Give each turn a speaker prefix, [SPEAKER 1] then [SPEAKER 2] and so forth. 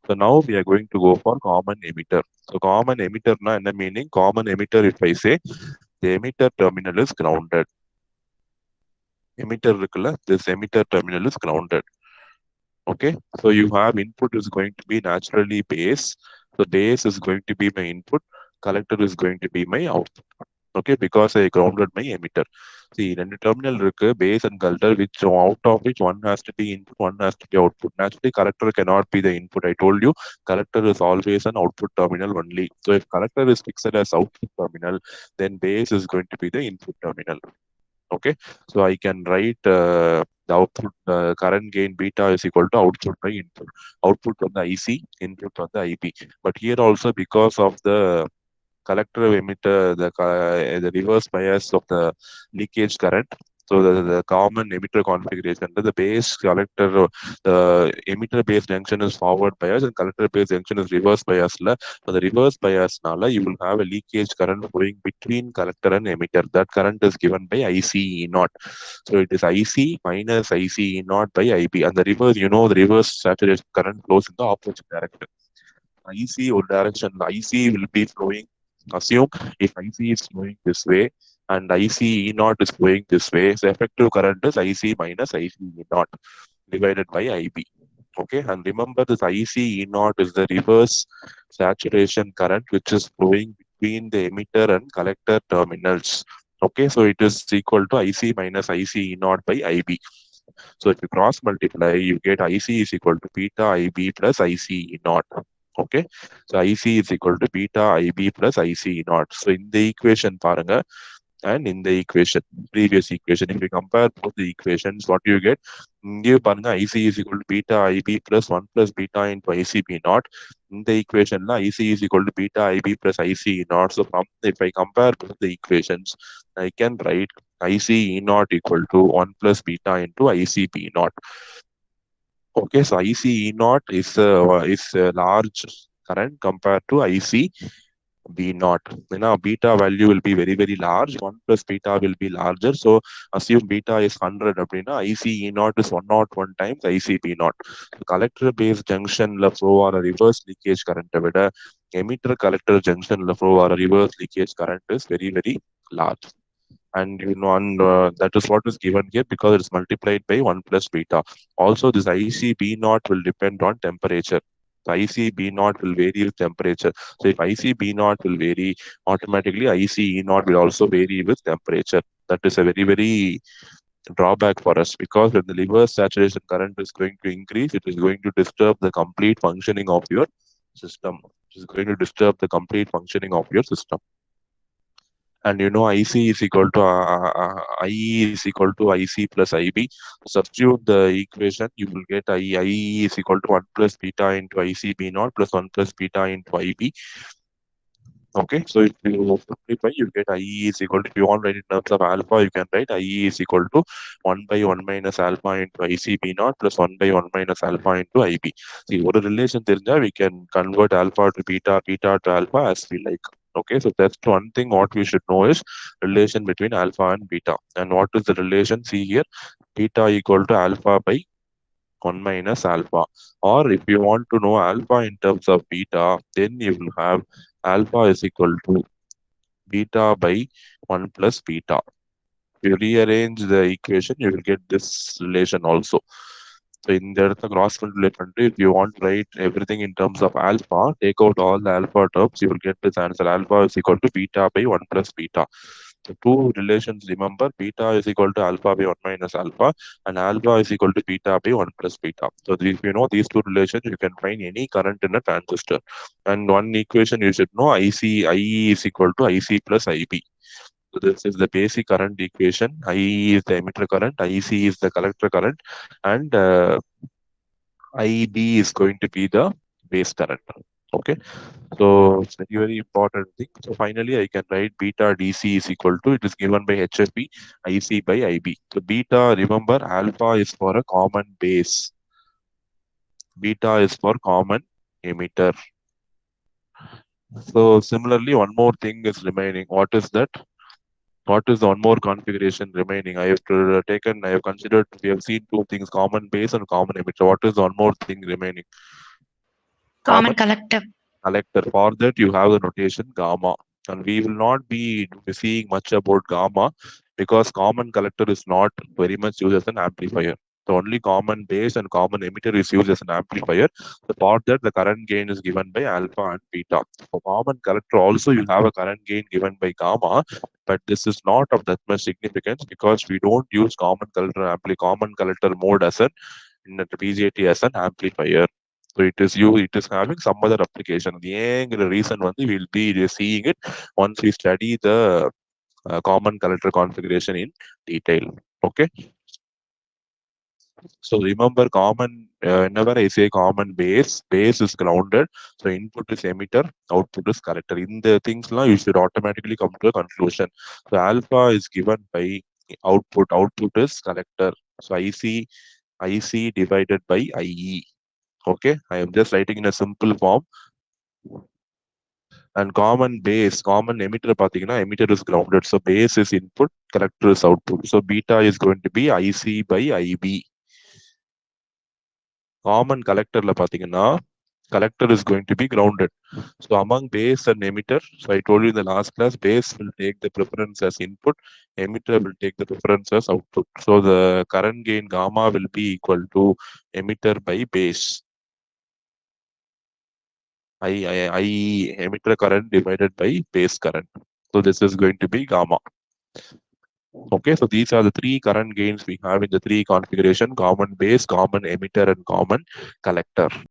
[SPEAKER 1] So now we are going to go for common emitter. So common emitter na enna meaning? Common emitter, if I say the emitter terminal is grounded. Emitter இருக்குல்ல, this emitter terminal is grounded. Okay, so you have input is going to be naturally base. So base is going to be my input, collector is going to be my output. Okay, because I grounded my emitter. See, ரெண்டு terminal இருக்கு, base and collector, which out of which one has to be input, one has to be output. Naturally, collector cannot be the input. I told you, collector is always an output terminal only. So if collector is fixed as output terminal, then base is going to be the input terminal. Okay, so I can write the output current gain beta is equal to output by input. Output on the IC, input on the IP. But here also, because of the collector emitter, the reverse bias of the leakage current. So the common emitter configuration, the base collector, the emitter base junction is forward bias and collector base junction is reverse bias. So the reverse bias nala, you will have a leakage current flowing between collector and emitter. That current is given by IC naught. So it is IC minus IC naught by IB. And the reverse, the reverse saturation current flows in the opposite direction. IC or direction, IC will be flowing. Assume if IC is flowing this way and IC E naught is flowing this way, so effective current is IC minus IC E naught divided by IB. Okay, and remember this IC E naught is the reverse saturation current which is flowing between the emitter and collector terminals. Okay, so it is equal to IC minus IC E naught by IB. So if you cross multiply, you get IC is equal to beta IB plus IC E naught. Okay, so IC is equal to beta IB plus IC E naught. So in the equation பாருங்க, and in the equation, previous equation, if you compare both the equations, what you get? Give பாருங்க, IC is equal to beta IB plus 1 plus beta into ICB naught. In the equation, IC is equal to beta IB plus IC naught. So from, if I compare both the equations, I can write IC E naught equal to 1 plus beta into ICB naught. Okay, so IC E naught is a large current compared to IC B naught. Now beta value will be very, very large. 1 plus beta will be larger. So assume beta is 100. IC E naught is 101 times IC B naught. So collector base junction flow or a reverse leakage current. Emitter collector junction flow or a reverse leakage current is very, very large. And that is what is given here because it's multiplied by 1 plus beta. Also, this IC B naught will depend on temperature. So IC B naught will vary with temperature. So if IC B naught will vary, automatically IC E naught will also vary with temperature. That is a very, very drawback for us because when the reverse saturation current is going to increase, it is going to disturb the complete functioning of your system. It is going to disturb the complete functioning of your system. And IC is equal to IE is equal to IC plus IB. Substitute the equation, you will get IE is equal to 1 plus beta into ICB naught plus 1 plus beta into IB. Okay, so if you simplify, you get IE is equal to, if you want to write in terms of alpha, you can write IE is equal to 1 by 1 minus alpha into ICB naught plus 1 by 1 minus alpha into IB. See, what a relation there, we can convert alpha to beta, beta to alpha as we like. Okay, so that's one thing what we should know is relation between alpha and beta. And what is the relation? See here, beta equal to alpha by 1 minus alpha. Or if you want to know alpha in terms of beta, then you will have alpha is equal to beta by 1 plus beta. If you rearrange the equation, you will get this relation also. So in there, the cross multiply, if you want to write everything in terms of alpha, take out all the alpha terms, you will get this answer. Alpha is equal to beta by 1 plus beta. The two relations, remember, beta is equal to alpha by 1 minus alpha, and alpha is equal to beta by 1 plus beta. So if you know these two relations, you can find any current in a transistor. And one equation you should know, IE is equal to IC plus IB. So this is the basic current equation. IE is the emitter current, IC is the collector current, and IB is going to be the base current. Okay, so it's very, very important thing. So finally, I can write beta DC is equal to, it is given by HFP, IC by IB. So beta, remember, alpha is for a common base. Beta is for common emitter. So similarly, one more thing is remaining. What is that? What is the one more configuration remaining? I have considered, we have seen two things, common base and common emitter. What is the one more thing remaining?
[SPEAKER 2] Common collector.
[SPEAKER 1] collector. For that, you have the notation gamma. And we will not be seeing much about gamma because common collector is not very much used as an amplifier. The only common base and common emitter is used as an amplifier. So for that, the current gain is given by alpha and beta. For common collector also, you have a current gain given by gamma, but this is not of that much significance because we don't use common collector mode as an in the BJT as an amplifier. So it is having some other application. ஏங்கிற reason வந்து we'll be seeing it once we study the common collector configuration in detail. Okay. So remember whenever I say common base is grounded. So input is emitter, output is collector. In the things now you should automatically come to a conclusion. So alpha is given by output is collector. So IC divided by IE. Okay, I am just writing in a simple form. And common emitter pathina, emitter is grounded. So base is input, collector is output. So beta is going to be IC by IB. Common collector la pathina, collector is going to be grounded. So among base and emitter, so I told you in the last class, base will take the preference as input, emitter will take the preference as output. So the current gain gamma will be equal to emitter by base. I emitter current divided by base current. So this is going to be gamma. Okay, so these are the three current gains we have in the three configuration: common base, common emitter, and common collector.